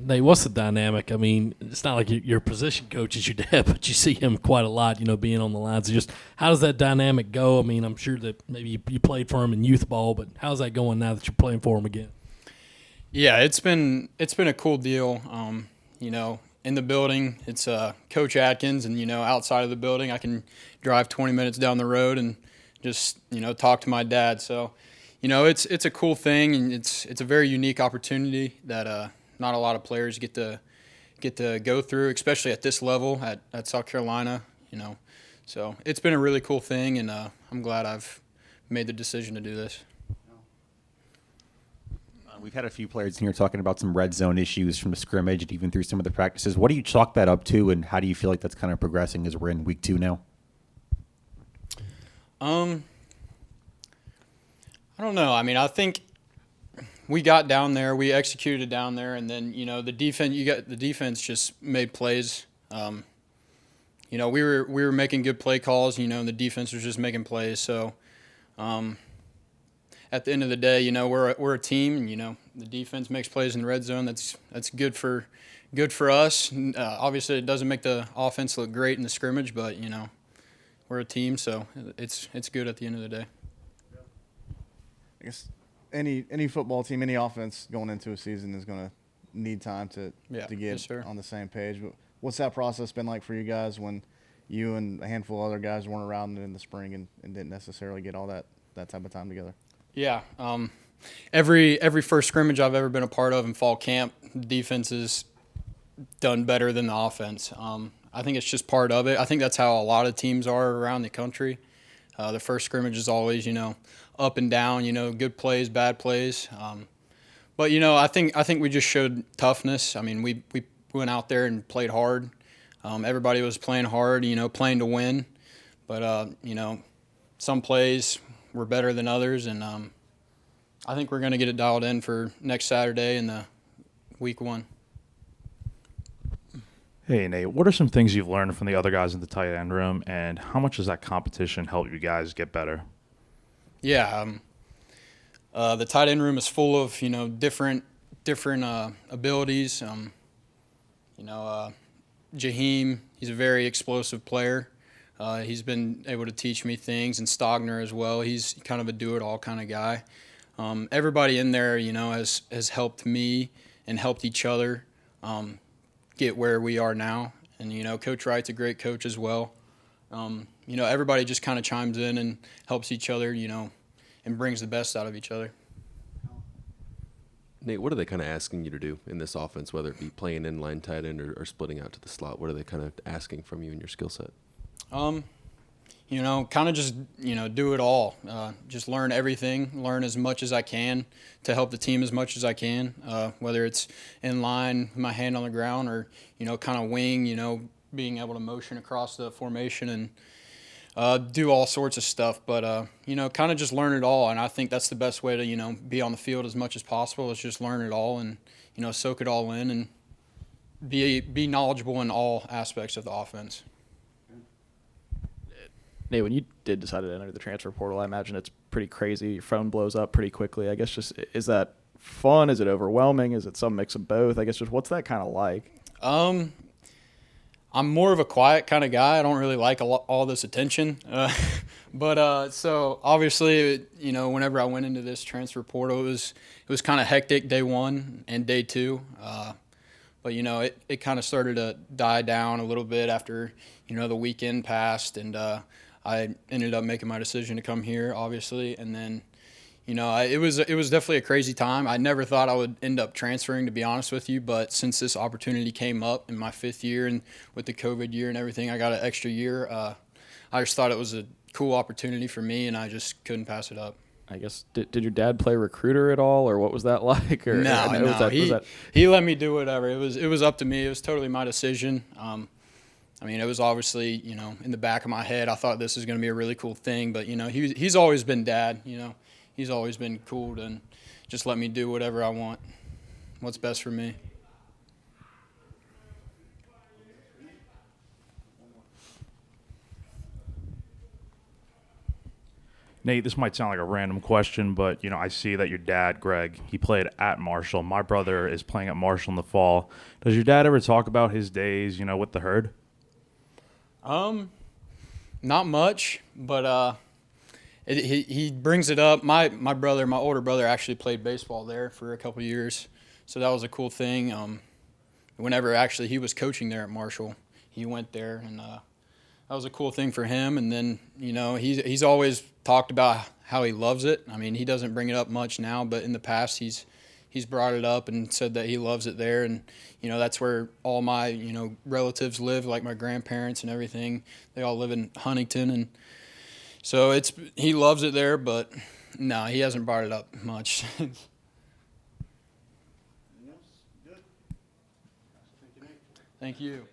Nate, what's the dynamic? I mean, it's not like your position coach is your dad, but you see him quite a lot, being on the lines. Just how does that dynamic go? I mean, I'm sure that maybe you played for him in youth ball, but how's that going now that you're playing for him again? Yeah, it's been a cool deal. In the building, it's Coach Adkins, and outside of the building, I can drive 20 minutes down the road and just talk to my dad. So, it's a cool thing, and it's a very unique opportunity that not a lot of players get to go through, especially at this level at South Carolina. So it's been a really cool thing, and I'm glad I've made the decision to do this. We've had a few players here talking about some red zone issues from the scrimmage and even through some of the practices. What do you chalk that up to, and how do you feel like that's kind of progressing as we're in week 2 now? I don't know. I mean, I think we got down there, we executed down there, and then the defense just made plays. We were making good play calls, and the defense was just making plays. So, at the end of the day, we're a team, and the defense makes plays in the red zone. That's good for us. Obviously, it doesn't make the offense look great in the scrimmage, but we're a team, so it's good at the end of the day. I guess any football team, any offense going into a season is going to need time to get on the same page. But what's that process been like for you guys when you and a handful of other guys weren't around in the spring and didn't necessarily get all that type of time together? Yeah. Every first scrimmage I've ever been a part of in fall camp, defense has done better than the offense. I think it's just part of it. I think that's how a lot of teams are around the country. The first scrimmage is always, up and down, good plays, bad plays. But I think we just showed toughness. I mean, we went out there and played hard. Everybody was playing hard, playing to win. But, some plays were better than others, and I think we're going to get it dialed in for next Saturday in the week 1. Hey, Nate, what are some things you've learned from the other guys in the tight end room, and how much does that competition help you guys get better? Yeah, the tight end room is full of, different abilities. Jaheim, he's a very explosive player. He's been able to teach me things, and Stogner as well. He's kind of a do-it-all kind of guy. Everybody in there, has helped me and helped each other get where we are now. And, Coach Wright's a great coach as well. Everybody just kind of chimes in and helps each other, and brings the best out of each other. Nate, what are they kind of asking you to do in this offense, whether it be playing inline tight end or splitting out to the slot? What are they kind of asking from you in your skill set? Kind of just, do it all. Just learn everything, learn as much as I can to help the team as much as I can, whether it's in line, my hand on the ground, or, kind of wing, being able to motion across the formation and do all sorts of stuff. But, kind of just learn it all. And I think that's the best way to, be on the field as much as possible is just learn it all and, soak it all in and be knowledgeable in all aspects of the offense. Nate, when you did decide to enter the transfer portal, I imagine it's pretty crazy. Your phone blows up pretty quickly. I guess just is that fun? Is it overwhelming? Is it some mix of both? I guess just what's that kind of like? I'm more of a quiet kind of guy. I don't really like all this attention. But so obviously, whenever I went into this transfer portal, it was kind of hectic day 1 and day 2. But, it kind of started to die down a little bit after, the weekend passed, and I ended up making my decision to come here, obviously. And then, it was definitely a crazy time. I never thought I would end up transferring, to be honest with you. But since this opportunity came up in my 5th year and with the COVID year and everything, I got an extra year. I just thought it was a cool opportunity for me, and I just couldn't pass it up. I guess, did your dad play recruiter at all, or what was that like? Or, no. He let me do whatever. It was up to me. It was totally my decision. It was obviously, in the back of my head, I thought this was going to be a really cool thing. But, he's always been dad, He's always been cool and just let me do whatever I want, what's best for me. Nate, this might sound like a random question, but I see that your dad, Greg, he played at Marshall. My brother is playing at Marshall in the fall. Does your dad ever talk about his days, with the herd? Not much, but he brings it up. My older brother, actually played baseball there for a couple of years, so that was a cool thing. Whenever actually he was coaching there at Marshall, he went there, and that was a cool thing for him. And then he's always talked about how he loves it. I mean, he doesn't bring it up much now, but in the past he's brought it up and said that he loves it there. And that's where all my relatives live, like my grandparents and everything. They all live in Huntington, and so he loves it there. But no, he hasn't brought it up much. Thank you.